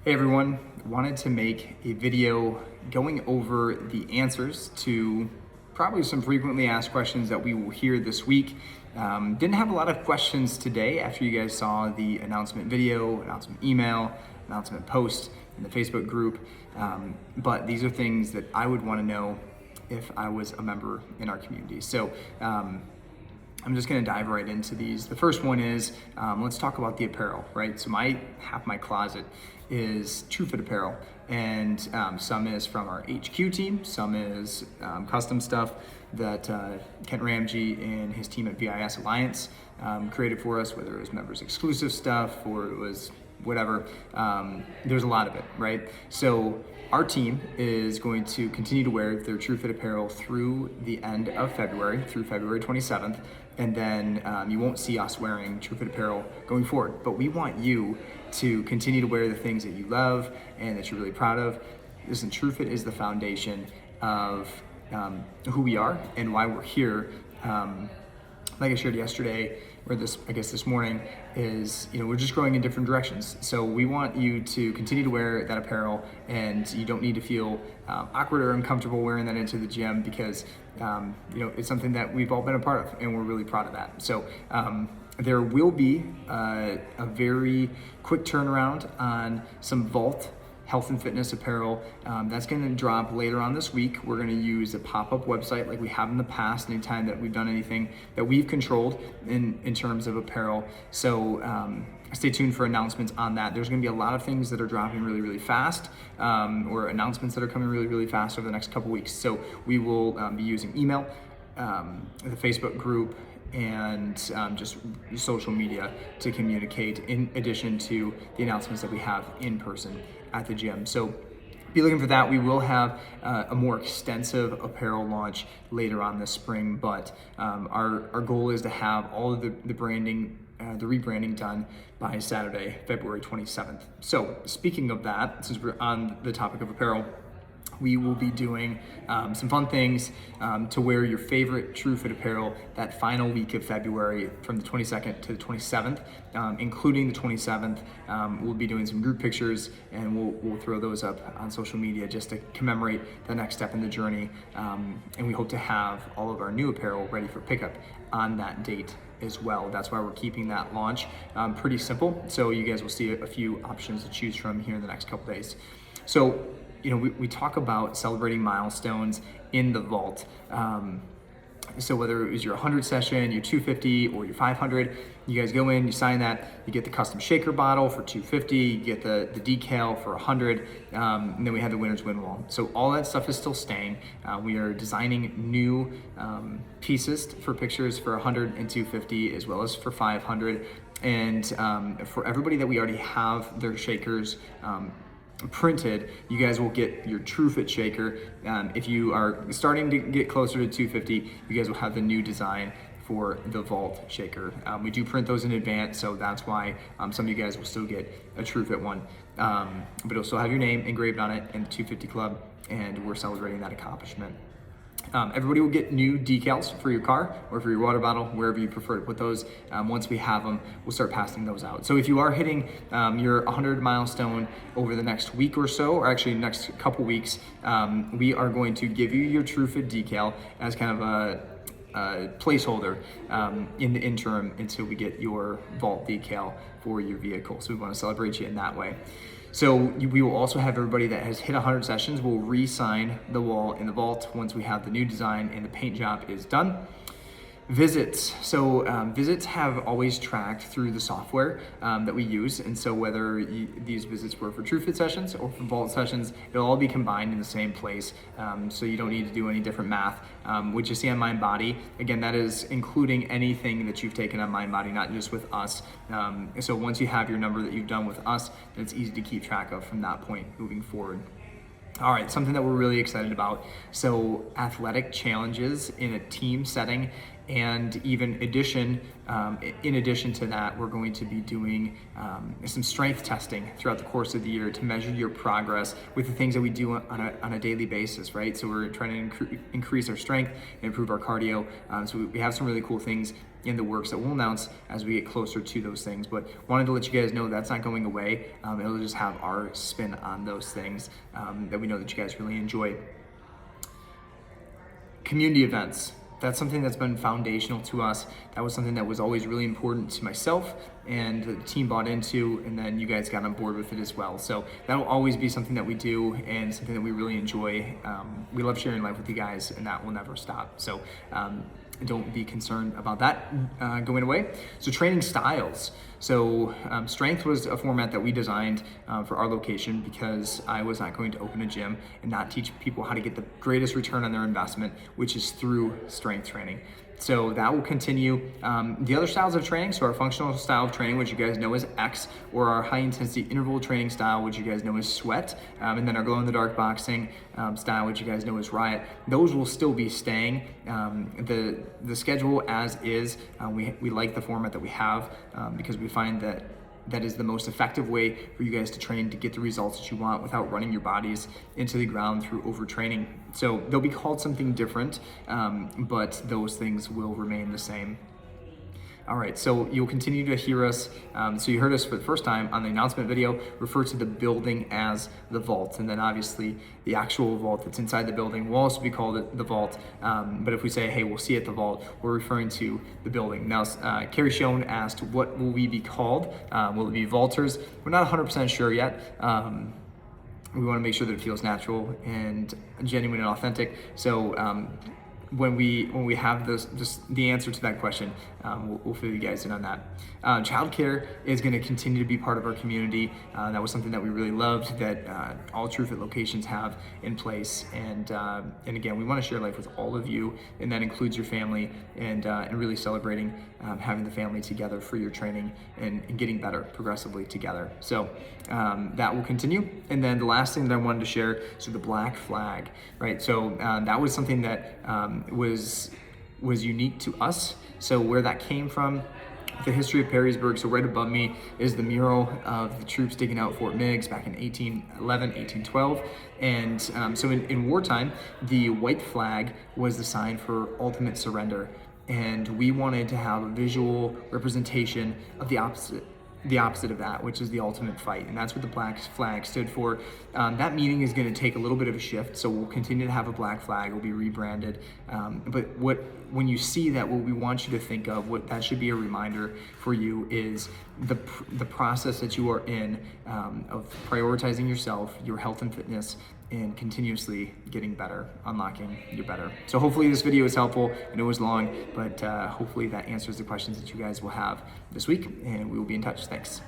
Hey everyone, wanted to make a video going over the answers to probably some frequently asked questions that we will hear this week. Didn't have a lot of questions today after you guys saw the announcement video, announcement email, announcement post in the Facebook group, but these are things that I would want to know if I was a member in our community. So I'm just going to dive right into these. The first one is, let's talk about the apparel, right? So half my closet is TrueFit Apparel, and some is from our HQ team, some is custom stuff that Kent Ramsey and his team at VIS Alliance created for us, whether it was members exclusive stuff or it was whatever. There's a lot of it, right? So our team is going to continue to wear their TrueFit Apparel through the end of February, through February 27th, and then you won't see us wearing TrueFit Apparel going forward. But we want you to continue to wear the things that you love and that you're really proud of. Listen, TrueFit is the foundation of who we are and why we're here. Like I shared yesterday, or this morning, is we're just growing in different directions. So we want you to continue to wear that apparel, and you don't need to feel awkward or uncomfortable wearing that into the gym because it's something that we've all been a part of, and we're really proud of that. So there will be a very quick turnaround on some Vault health and fitness apparel. That's going to drop later on this week. We're going to use a pop-up website like we have in the past, anytime that we've done anything that we've controlled in terms of apparel. So stay tuned for announcements on that. There's going to be a lot of things that are dropping really, really fast, or announcements that are coming really, really fast over the next couple weeks. So we will be using email, the Facebook group, and just social media to communicate, in addition to the announcements that we have in person at the gym. So be looking for that. We will have a more extensive apparel launch later on this spring, but our goal is to have all of the branding, the rebranding done by Saturday, February 27th. So speaking of that, since we're on the topic of apparel, we will be doing some fun things to wear your favorite TrueFit apparel that final week of February from the 22nd to the 27th, including the 27th. We'll be doing some group pictures, and we'll throw those up on social media just to commemorate the next step in the journey. And we hope to have all of our new apparel ready for pickup on that date as well. That's why we're keeping that launch pretty simple. So you guys will see a few options to choose from here in the next couple days. So we talk about celebrating milestones in the Vault. So whether it was your 100 session, your 250, or your 500, you guys go in, you sign that, you get the custom shaker bottle for 250, you get the decal for 100, and then we have the winner's win wall. So all that stuff is still staying. We are designing new pieces for pictures for 100 and 250, as well as for 500. And for everybody that we already have their shakers printed, you guys will get your TrueFit shaker. If you are starting to get closer to 250, you guys will have the new design for the Vault shaker. We do print those in advance, so that's why some of you guys will still get a TrueFit one, but it'll still have your name engraved on it in the 250 Club, and we're celebrating that accomplishment. Everybody will get new decals for your car or for your water bottle, wherever you prefer to put those. Once we have them, we'll start passing those out. So if you are hitting your 100 milestone over the next week or so, or actually next couple weeks, we are going to give you your TrueFit decal as kind of a placeholder in the interim until we get your Vault decal for your vehicle. So we want to celebrate you in that way. So we will also have everybody that has hit 100 sessions will re-sign the wall in the Vault once we have the new design and the paint job is done. Visits. So visits have always tracked through the software that we use, and so whether these visits were for TrueFit sessions or for Vault sessions, it'll all be combined in the same place, so you don't need to do any different math. What you see on MindBody, again, that is including anything that you've taken on MindBody, not just with us. So once you have your number that you've done with us, then it's easy to keep track of from that point moving forward. All right, something that we're really excited about. So athletic challenges in a team setting And even in addition to that, we're going to be doing some strength testing throughout the course of the year to measure your progress with the things that we do on a daily basis, right? So we're trying to increase our strength and improve our cardio. So we have some really cool things in the works that we'll announce as we get closer to those things. But wanted to let you guys know that's not going away. It'll just have our spin on those things that we know that you guys really enjoy. Community events. That's something that's been foundational to us. That was something that was always really important to myself and the team bought into, and then you guys got on board with it as well. So that'll always be something that we do and something that we really enjoy. We love sharing life with you guys, and that will never stop. So don't be concerned about that going away. So training styles. So strength was a format that we designed for our location because I was not going to open a gym and not teach people how to get the greatest return on their investment, which is through strength training. So that will continue. The other styles of training, so our functional style of training, which you guys know as X, or our high intensity interval training style, which you guys know as Sweat, and then our glow in the dark boxing style, which you guys know as Riot, those will still be staying. The schedule as is, we like the format that we have because we find that that is the most effective way for you guys to train to get the results that you want without running your bodies into the ground through overtraining. So they'll be called something different, but those things will remain the same. All right, so you'll continue to hear us. So you heard us for the first time on the announcement video, refer to the building as the vault. And then obviously the actual vault that's inside the building will also be called the vault. But if we say, hey, we'll see at the vault, we're referring to the building. Now, Carrie Schoen asked, what will we be called? Will it be vaulters? We're not 100% sure yet. We want to make sure that it feels natural and genuine and authentic. So when we have the answer to that question, we'll fill you guys in on that. Childcare is going to continue to be part of our community. That was something that we really loved that all TrueFit locations have in place. And again, we want to share life with all of you, and that includes your family, and really celebrating having the family together for your training and getting better progressively together. So that will continue. And then the last thing that I wanted to share, so the black flag, right? So that was something that was unique to us. So where that came from, the history of Perrysburg, so right above me is the mural of the troops digging out Fort Meigs back in 1811, 1812. And so in wartime, the white flag was the sign for ultimate surrender. And we wanted to have a visual representation of the opposite of that, which is the ultimate fight. And that's what the black flag stood for. That meaning is going to take a little bit of a shift. So we'll continue to have a black flag, will be rebranded. But when you see that, what we want you to think of, what that should be a reminder for you is the process that you are in of prioritizing yourself, your health and fitness, and continuously getting better, unlocking your better. So hopefully this video is helpful. I know it was long, but hopefully that answers the questions that you guys will have this week, and we will be in touch. Thanks.